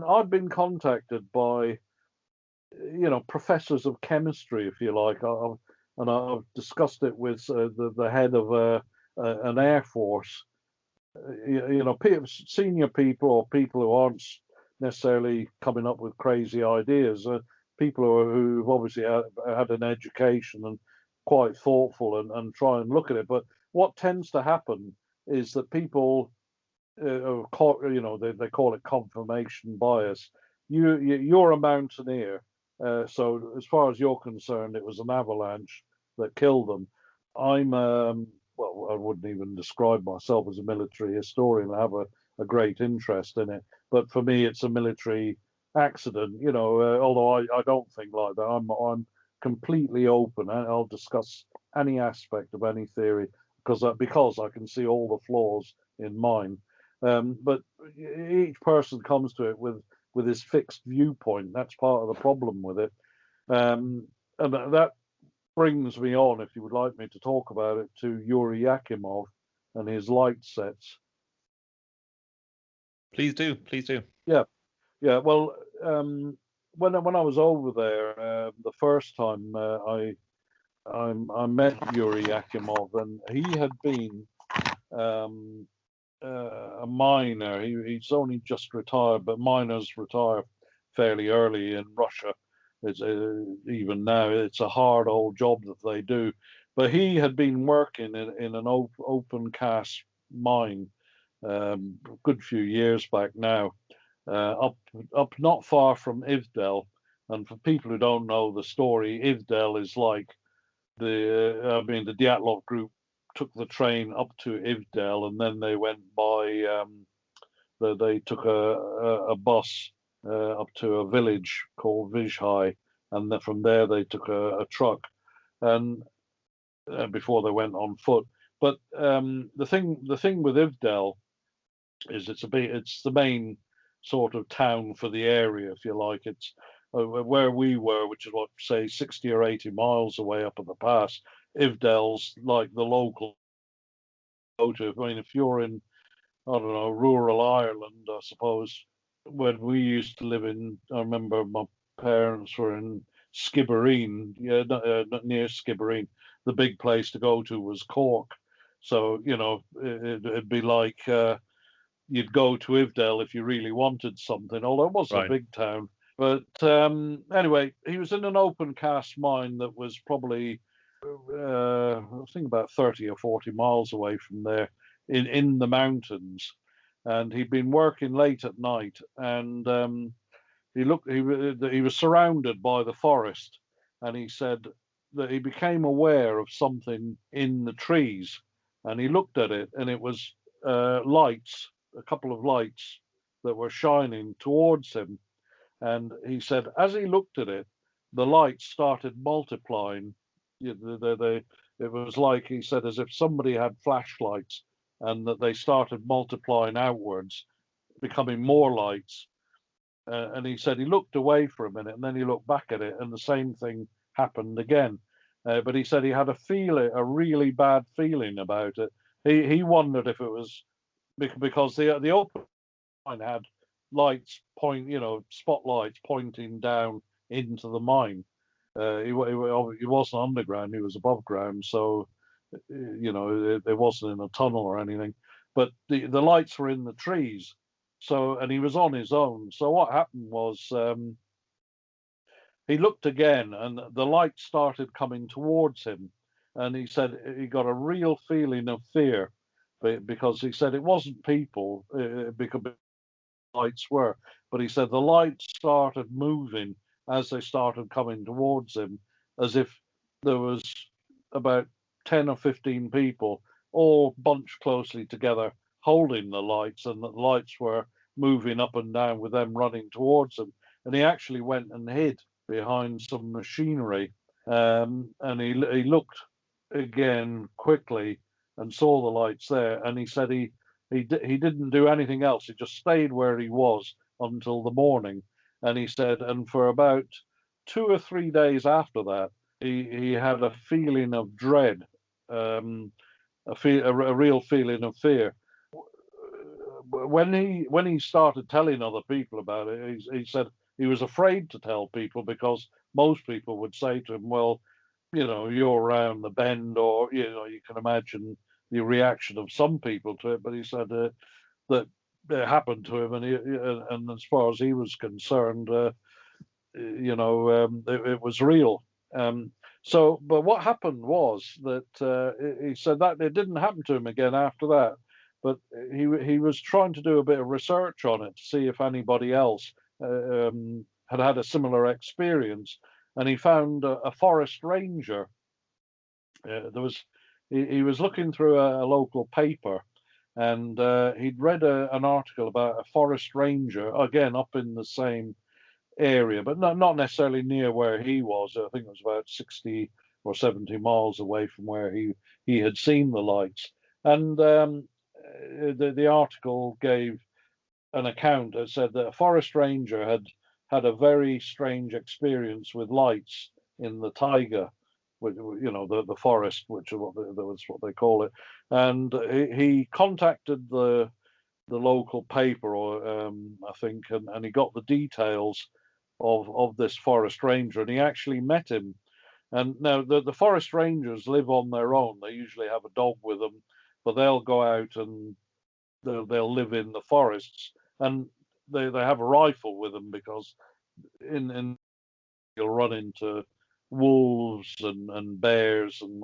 S1: I've been contacted by professors of chemistry, if you like, and I've discussed it with the head of an air force. Senior people or people who aren't necessarily coming up with crazy ideas, people who've obviously had an education and quite thoughtful and try and look at it. But what tends to happen is that people, they call it confirmation bias. You're a mountaineer, so as far as you're concerned, it was an avalanche that killed them. I'm well, I wouldn't even describe myself as a military historian. I have a great interest in it, but for me, it's a military accident. Although I don't think like that. I'm completely open. I'll discuss any aspect of any theory because I can see all the flaws in mine. But each person comes to it with his fixed viewpoint. That's part of the problem with it. And that brings me on, if you would like me to talk about it, to Yuri Yakimov and his light sets.
S2: Please do.
S1: Yeah. Well, when I was over there the first time, I met Yuri Yakimov, and he had been a miner. He's only just retired, but miners retire fairly early in Russia. It's even now it's a hard old job that they do. But he had been working in an open cast mine a good few years back now, up not far from Ivdel. And for people who don't know the story, Ivdel is like the Dyatlov group took the train up to Ivdel, and then they went by. They took a bus up to a village called Vizhai, and then from there they took a truck, and before they went on foot. But the thing with Ivdel is it's the main sort of town for the area, if you like. It's where we were, which is what, say, 60 or 80 miles away up at the pass. Ivdel's like the local motive. I mean, if you're in, I don't know, rural Ireland, I suppose, when we used to live in, I remember my parents were in Skibbereen, not near Skibbereen. The big place to go to was Cork. So, it'd be like you'd go to Ivdel if you really wanted something, although it wasn't a big town. But anyway, he was in an open cast mine that was probably, I think, about 30 or 40 miles away from there in the mountains. And he'd been working late at night, and he was surrounded by the forest, and he said that he became aware of something in the trees, and he looked at it, and it was lights, a couple of lights that were shining towards him. And he said, as he looked at it, the lights started multiplying. It was like, he said, as if somebody had flashlights and that they started multiplying outwards, becoming more lights. And he said he looked away for a minute and then he looked back at it, and the same thing happened again. But he said he had a really bad feeling about it. He wondered if it was because the open mine had lights spotlights pointing down into the mine. He wasn't underground; he was above ground, so it wasn't in a tunnel or anything. But the lights were in the trees, so, and he was on his own. So what happened was he looked again, and the light started coming towards him, and he said he got a real feeling of fear because he said it wasn't people, because lights were. But he said the lights started moving as they started coming towards him, as if there was about 10 or 15 people all bunched closely together holding the lights, and the lights were moving up and down with them running towards him. And he actually went and hid behind some machinery, and he looked again quickly and saw the lights there. And he said he didn't do anything else. He just stayed where he was until the morning. And he said, and for about 2 or 3 days after that, he had a feeling of dread, a real feeling of fear. When he started telling other people about it, he said he was afraid to tell people because most people would say to him, "Well, you're around the bend," or you can imagine the reaction of some people to it. But he said that it happened to him, and as far as he was concerned, it was real. But what happened was that he said that it didn't happen to him again after that. But he was trying to do a bit of research on it to see if anybody else had had a similar experience, and he found a forest ranger. He was looking through a local paper, and he'd read an article about a forest ranger, again up in the same area, but not necessarily near where he was. I think it was about 60 or 70 miles away from where he had seen the lights. And the article gave an account that said that a forest ranger had a very strange experience with lights in the taiga, the forest, which is what they call it. And he contacted the local paper, or I think, and he got the details of this forest ranger, and he actually met him. And now the forest rangers live on their own. They usually have a dog with them, but they'll go out and they'll live in the forests, and they have a rifle with them because in you'll run into wolves and bears and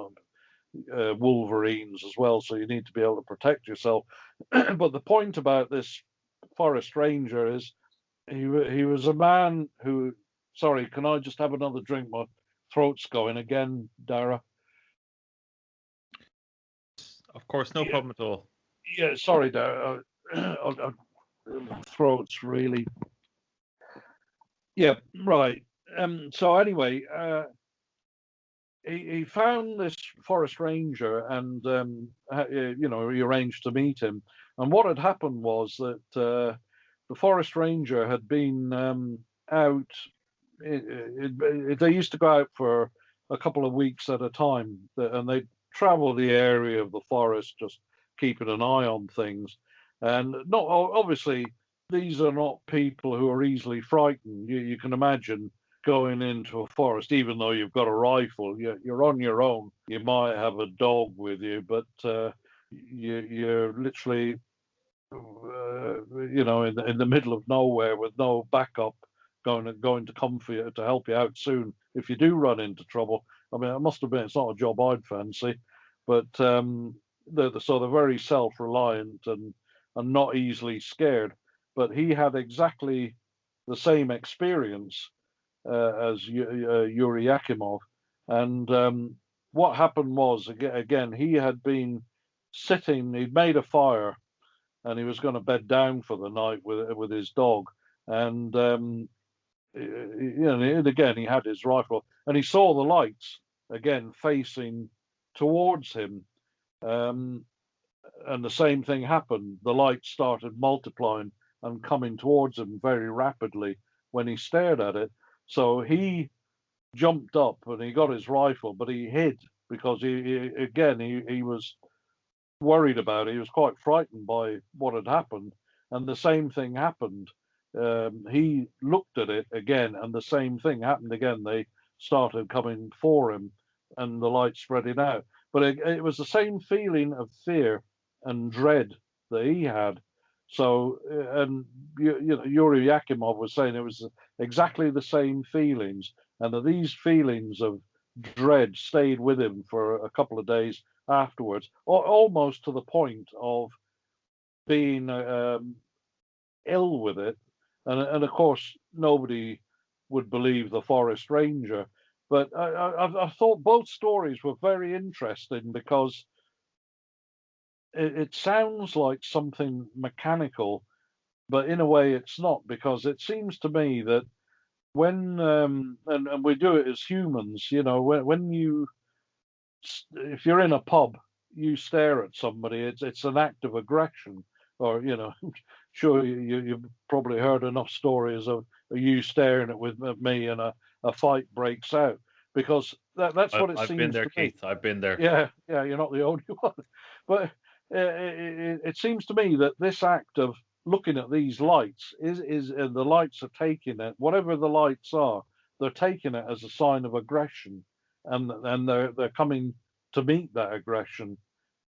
S1: wolverines as well, so you need to be able to protect yourself. But the point about this forest ranger is he was a man who. Sorry, can I just have another drink? My throat's going again, Dara.
S2: Of course, no problem at all.
S1: Yeah, sorry, Dara. My throat's really. Yeah, right. So anyway, he found this forest ranger, and he arranged to meet him. And what had happened was that the forest ranger had been out. They used to go out for a couple of weeks at a time, and they'd travel the area of the forest, just keeping an eye on things. And not obviously, these are not people who are easily frightened. You can imagine going into a forest, even though you've got a rifle, you're on your own. You might have a dog with you, but you're literally, in the middle of nowhere with no backup going to come for you to help you out soon if you do run into trouble. I mean, I must admit, it's not a job I'd fancy, but so they're very self-reliant and not easily scared. But he had exactly the same experience as Yuri Yakimov. And what happened was, again, he had been sitting, he'd made a fire, and he was going to bed down for the night with his dog. And and again, he had his rifle, and he saw the lights again facing towards him. And the same thing happened. The lights started multiplying and coming towards him very rapidly when he stared at it. So he jumped up and he got his rifle, but he hid because he was worried about it. He was quite frightened by what had happened, and the same thing happened. He looked at it again, and the same thing happened again. They started coming for him, and the light spreading out. But it was the same feeling of fear and dread that he had. So, and Yuri Yakimov was saying it was exactly the same feelings, and that these feelings of dread stayed with him for a couple of days afterwards, almost to the point of being ill with it, and of course nobody would believe the forest ranger. But I thought both stories were very interesting because it sounds like something mechanical, but in a way it's not, because it seems to me that when and we do it as humans, you know, when you, if you're in a pub, you stare at somebody, it's an act of aggression, or you know, sure you've probably heard enough stories of you staring at me and a fight breaks out, because that's what it
S2: I've been
S1: seems
S2: there,
S1: to me.
S2: Keith. I've been there.
S1: Yeah, yeah, you're not the only one. But it seems to me that this act of looking at these lights is the lights are taking it, whatever the lights are, they're taking it as a sign of aggression, and they're coming to meet that aggression,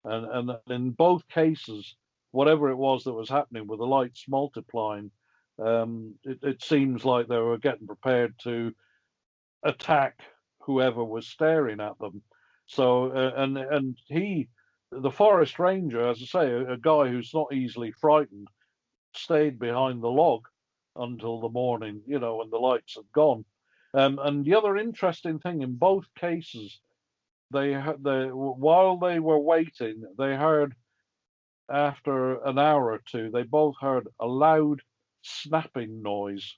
S1: and in both cases, whatever it was that was happening with the lights multiplying, it seems like they were getting prepared to attack whoever was staring at them. So and he, the forest ranger, as I say, a guy who's not easily frightened, stayed behind the log until the morning, you know, when the lights had gone. And the other interesting thing in both cases, while they were waiting, they heard, after an hour or two, they both heard a loud snapping noise,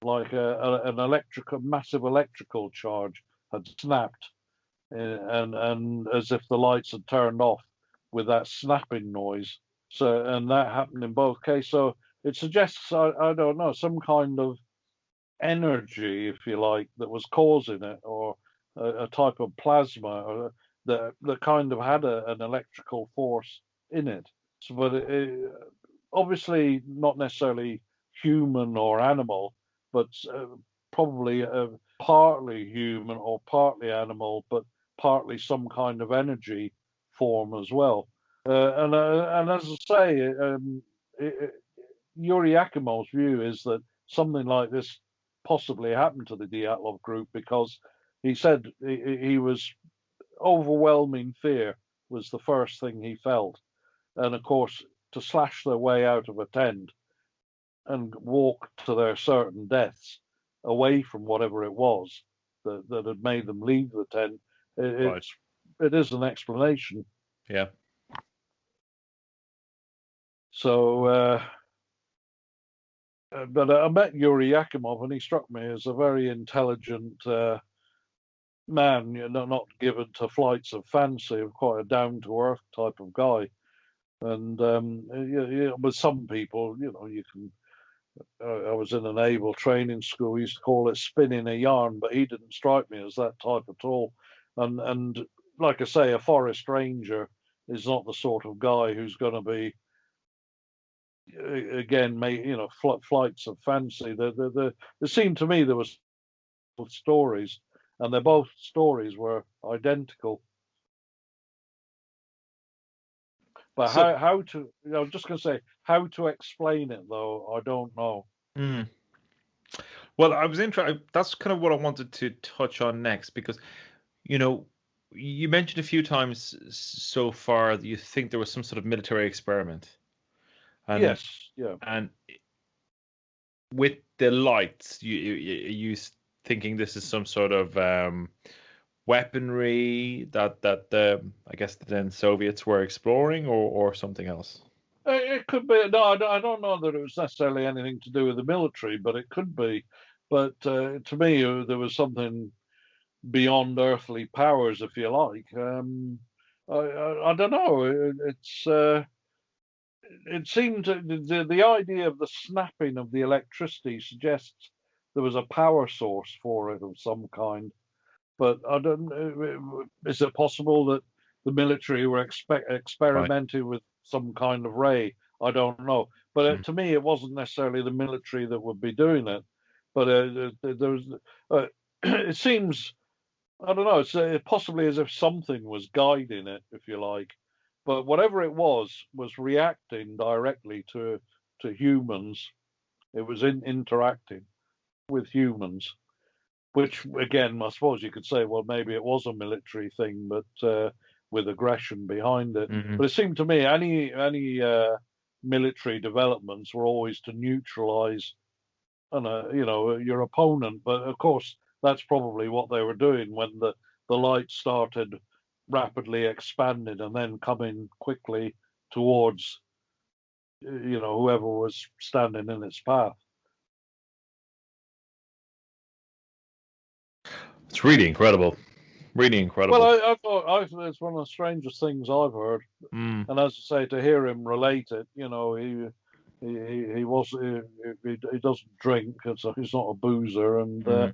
S1: like a massive electrical charge had snapped, and as if the lights had turned off with that snapping noise. So, and that happened in both cases. So it suggests, I don't know, some kind of energy, if you like, that was causing it, or a type of plasma, or that kind of had an electrical force in it. So, but obviously not necessarily human or animal, but probably partly human or partly animal, but partly some kind of energy form as well. And as I say, Yuri Akimov's view is that something like this possibly happened to the Dyatlov group, because he said he was overwhelming fear was the first thing he felt, and of course to slash their way out of a tent and walk to their certain deaths away from whatever it was that had made them leave the tent,
S2: Right.
S1: it is an explanation.
S2: Yeah.
S1: So, but I met Yuri Yakimov, and he struck me as a very intelligent man, you know, not given to flights of fancy, quite a down to earth type of guy. And with some people, you know, you can. I was in a naval training school. We used to call it spinning a yarn, but he didn't strike me as that type at all. And like I say, a forest ranger is not the sort of guy who's going to be, again, you know, flights of fancy. It seemed to me there was stories, and they both stories were identical. But
S2: So,
S1: how to? I was just going to say how to explain it, though. I don't know.
S2: well, I was interested. That's kind of what I wanted to touch on next, because, you know, you mentioned a few times so far that you think there was some sort of military experiment, and
S1: Yes, yeah.
S2: and with the lights, you thinking this is some sort of weaponry that the I guess the then Soviets were exploring, or something else.
S1: It could be. No, I don't know that it was necessarily anything to do with the military, but it could be. But to me, there was something beyond earthly powers, if you like. I don't know. It seemed the idea of the snapping of the electricity suggests there was a power source for it of some kind. But I don't. Is it possible that the military were
S2: Right.
S1: experimenting with some kind of ray? I don't know. But
S2: Mm.
S1: to me, it wasn't necessarily the military that would be doing it. But there was. It seems. I don't know. It's possibly as if something was guiding it, if you like. But whatever it was reacting directly to humans. It was interacting with humans, which again, I suppose you could say, well, maybe it was a military thing, but with aggression behind it.
S2: Hmm.
S1: But it seemed to me any military developments were always to neutralize your opponent. But of course, that's probably what they were doing when the light started rapidly expanding and then coming quickly towards whoever was standing in its path.
S2: It's really incredible. Really incredible.
S1: Well, I thought it's one of the strangest things I've heard. And as I say, to hear him relate it, he doesn't drink, so he's not a boozer, and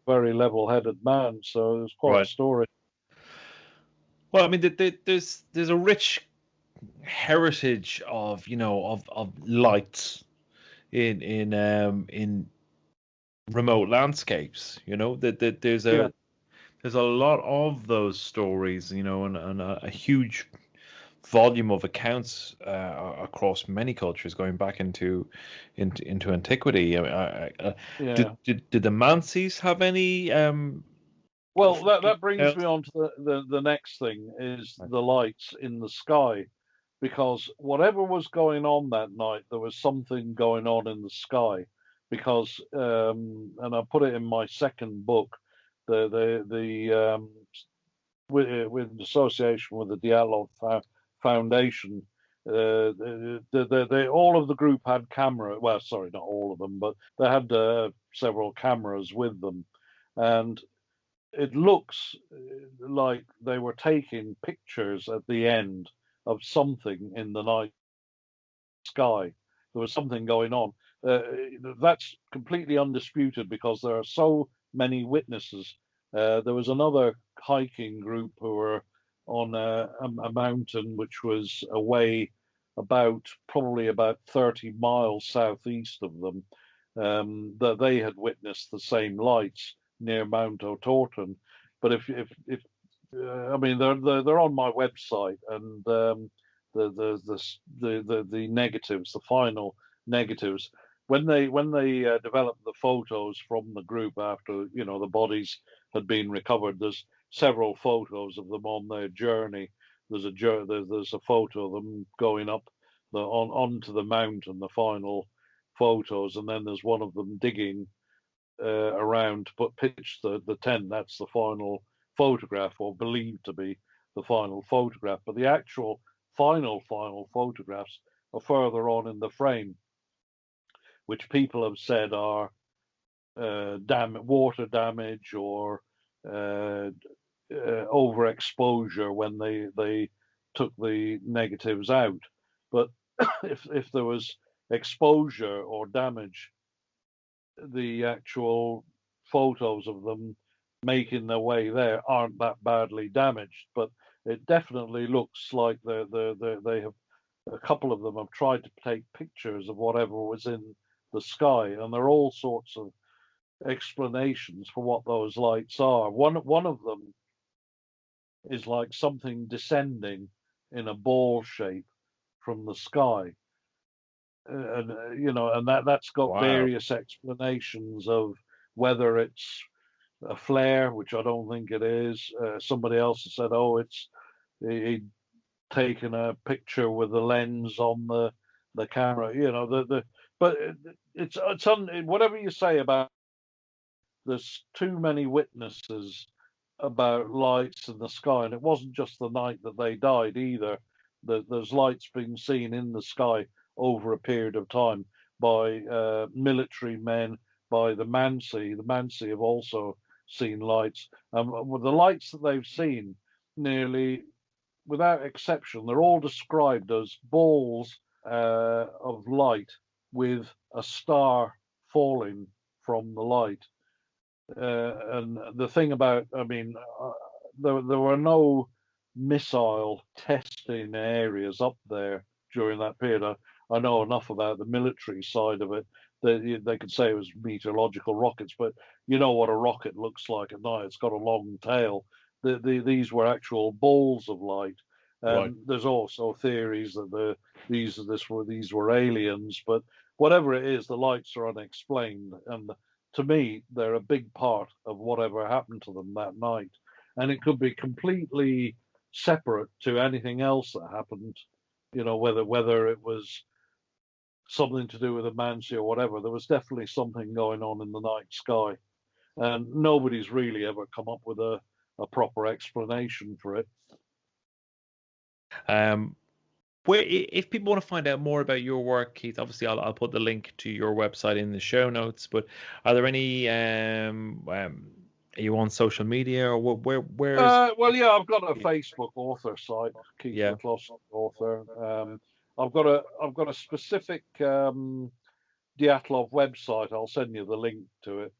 S1: very level-headed man. So it's quite a story.
S2: Well, I mean, there's a rich heritage of lights in remote landscapes. That there's a lot of those stories, and a huge volume of accounts across many cultures going back into antiquity. Did the Mansis have any?
S1: Well, that brings me on to the next thing, is the lights in the sky, because whatever was going on that night, there was something going on in the sky, because and I put it in my second book, with association with the Dyatlov Foundation, all of the group had camera. Well, sorry, not all of them, but they had several cameras with them, and it looks like they were taking pictures at the end of something in the night sky. There was something going on. That's completely undisputed because there are so many witnesses. There was another hiking group who were on a mountain which was away probably about 30 miles southeast of them, that they had witnessed the same lights near Mount Otorten. But if I mean, they're on my website, and the negatives, the final negatives, when they developed the photos from the group after the bodies had been recovered, there's several photos of them on their journey. There's a photo of them going up onto the mountain, the final photos, and then there's one of them digging around to pitch the tent. That's the final photograph, or believed to be the final photograph. But the actual final photographs are further on in the frame, which people have said are water damage or overexposure when they took the negatives out. But if there was exposure or damage, the actual photos of them making their way there aren't that badly damaged. But it definitely looks like they have, a couple of them have tried to take pictures of whatever was in the sky, and there are all sorts of explanations for what those lights are. One of them is like something descending in a ball shape from the sky, and that's got various explanations of whether it's a flare, which I don't think it is. Somebody else has said, he'd taken a picture with the lens on the camera. But it's whatever you say about, there's too many witnesses about lights in the sky, and it wasn't just the night that they died either. There's lights being seen in the sky over a period of time by military men, by the Mansi. The Mansi have also seen lights. With the lights that they've seen, nearly without exception, they're all described as balls of light with a star falling from the light. And the thing about, there were no missile testing areas up there during that period. I know enough about the military side of it that they could say it was meteorological rockets, but you know what a rocket looks like at night. It's got a long tail. These were actual balls of light. And there's also theories that these were aliens, but whatever it is, the lights are unexplained. And to me, they're a big part of whatever happened to them that night. And it could be completely separate to anything else that happened, whether it was something to do with a Mansi or whatever. There was definitely something going on in the night sky, and nobody's really ever come up with a proper explanation for it.
S2: If people want to find out more about your work, Keith, obviously I'll put the link to your website in the show notes. But are there any? Are you on social media, or where?
S1: Well, yeah, I've got a Facebook author site, Keith McCloskey author. I've got a specific Dyatlov website. I'll send you the link to it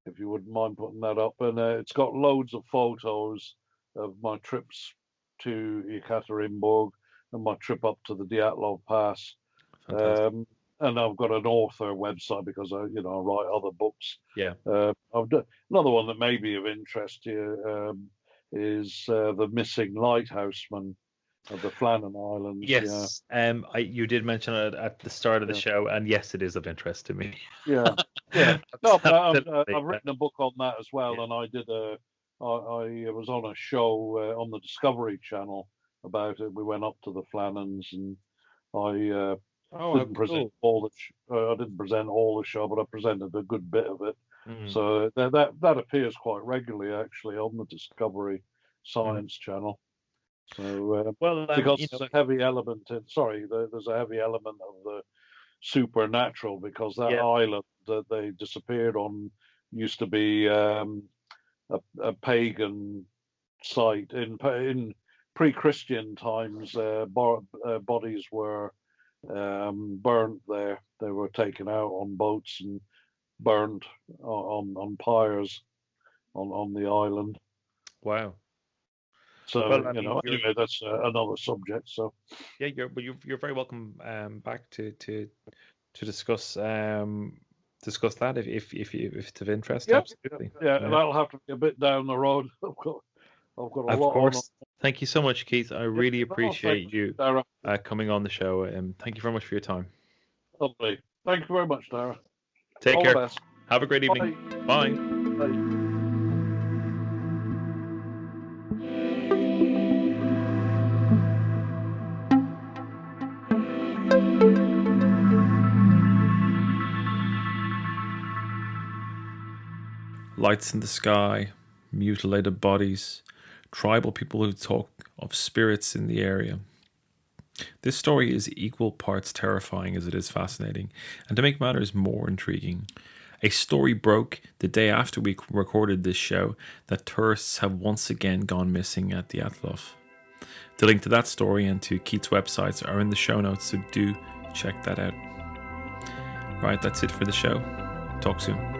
S1: if you wouldn't mind putting that up. And it's got loads of photos of my trips to Yekaterinburg and my trip up to the Dyatlov Pass. And I've got an author website because I write other books.
S2: Yeah.
S1: I've done another one that may be of interest to you is the missing lighthouseman of the Flannan Islands.
S2: Yes. Yeah. You did mention it at the start of the show, and yes, it is of interest to me.
S1: Yeah. No, but I've written a book on that as well, and I did I was on a show on the Discovery Channel about it. We went up to the Flannans, and I didn't present all I didn't present all the show, but I presented a good bit of it. So that appears quite regularly actually on the Discovery Science Channel. So because there's a heavy element there's a heavy element of the supernatural, because that island that they disappeared on used to be a pagan site. In pre-Christian times, bodies were burnt there. They were taken out on boats and burnt on pyres on the island.
S2: Wow.
S1: So anyway, that's another subject. So
S2: yeah, you're very welcome back to discuss that if it's of interest.
S1: Yeah,
S2: absolutely.
S1: Yeah, that'll have to be a bit down the road. I've got a lot. Of
S2: course. Thank you so much, Keith. I really appreciate you coming on the show, and thank you very much for your time.
S1: Lovely. Thank you very much, Dara.
S2: Take care. Have a great evening. Bye.
S1: Bye.
S2: Lights in the sky, mutilated bodies, tribal people who talk of spirits in the area. This story is equal parts terrifying as it is fascinating, and to make matters more intriguing, a story broke the day after we recorded this show that tourists have once again gone missing at Dyatlov. The link to that story and to Keith's websites are in the show notes, so do check that out. Right, that's it for the show. Talk soon.